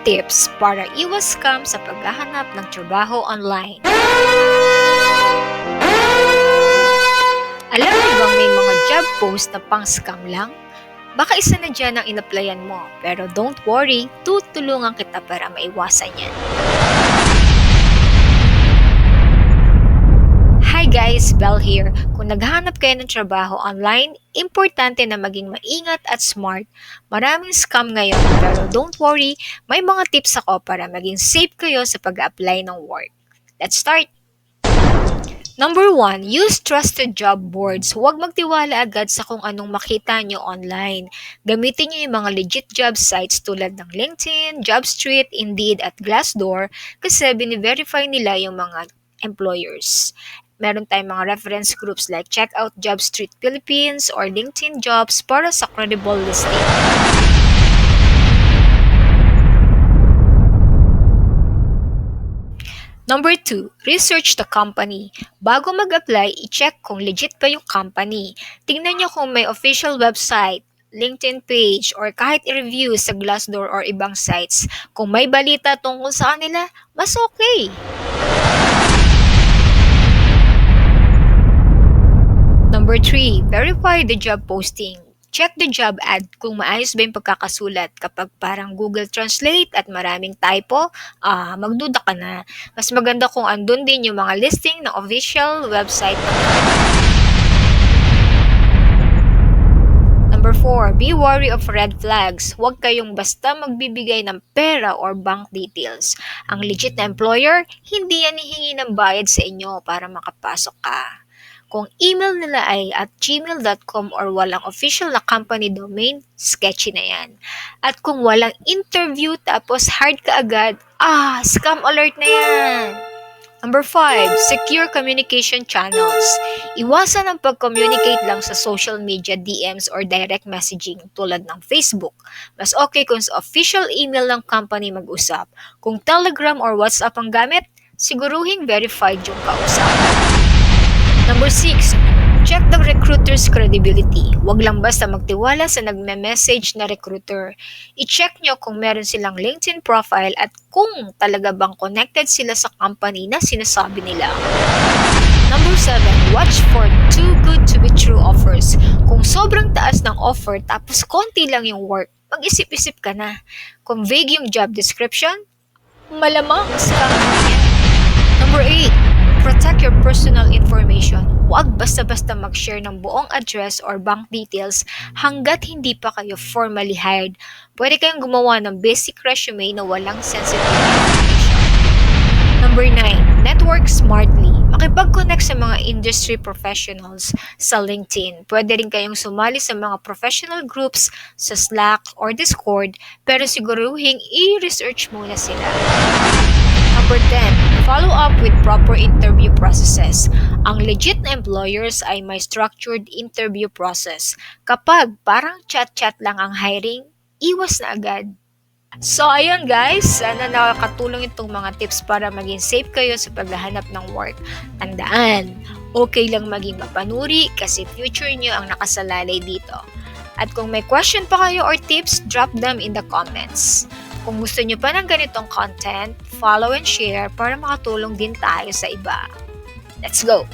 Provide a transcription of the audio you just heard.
tips para iwas scam sa paghahanap ng trabaho online. Alam mo bang may mga job post na pang-scam lang? Baka isa na dyan ang in-applyan mo, pero don't worry, tutulungan kita para maiwasan yan. Hi guys, Belle here. Kung naghahanap kayo ng trabaho online, importante na maging maingat at smart. Maraming scam ngayon, pero don't worry, may mga tips ako para maging safe kayo sa pag-apply ng work. Let's start! Number 1, use trusted job boards. Huwag magtiwala agad sa kung anong makita nyo online. Gamitin nyo yung mga legit job sites tulad ng LinkedIn, JobStreet, Indeed at Glassdoor kasi bini-verify nila yung mga employers. Meron tayong mga reference groups like Checkout JobStreet Philippines or LinkedIn Jobs para sa credible listing. Number 2, research the company. Bago mag-apply, i-check kung legit ba yung company. Tingnan nyo kung may official website, LinkedIn page, or kahit i-review sa Glassdoor or ibang sites. Kung may balita tungkol sa kanila, mas okay. Number 3, verify the job posting. Check the job ad kung maayos ba yung pagkakasulat. Kapag parang Google Translate at maraming typo, magduda ka na. Mas maganda kung andun din yung mga listing ng official website ng Number 4, be wary of red flags. Huwag kayong basta magbibigay ng pera or bank details. Ang legit na employer, hindi yan hihingi ng bayad sa inyo para makapasok ka. Kung email nila ay at gmail.com or walang official na company domain, sketchy na yan. At kung walang interview tapos hard ka agad, scam alert na yan! Number 5, secure communication channels. Iwasan ang pag-communicate lang sa social media DMs or direct messaging tulad ng Facebook. Mas okay kung sa official email ng company mag-usap. Kung Telegram or WhatsApp ang gamit, siguruhing verified yung kausap. Number 6, check the recruiter's credibility. Huwag lang basta magtiwala sa nagme-message na recruiter. I-check nyo kung meron silang LinkedIn profile at kung talaga bang connected sila sa company na sinasabi nila. Number 7, watch for too good to be true offers. Kung sobrang taas ng offer tapos konti lang yung work, mag-isip-isip ka na. Kung vague yung job description, malamang scam yan. Number 8, protect your personal information. Huwag basta-basta mag-share ng buong address or bank details hanggat hindi pa kayo formally hired. Pwede kayong gumawa ng basic resume na walang sensitive information. Number 9, network smartly. Makipag-connect sa mga industry professionals sa LinkedIn. Pwede rin kayong sumali sa mga professional groups sa Slack or Discord, pero siguruhing i-research muna sila. Number 10, follow up with proper interview processes. Ang legit na employers ay may structured interview process. Kapag parang chat-chat lang ang hiring, iwas na agad. So ayun guys, sana nakakatulong itong mga tips para maging safe kayo sa paghahanap ng work. Tandaan, okay lang maging mapanuri kasi future nyo ang nakasalalay dito. At kung may question pa kayo or tips, drop them in the comments. Kung gusto nyo pa ng ganitong content, follow and share para makatulong din tayo sa iba. Let's go!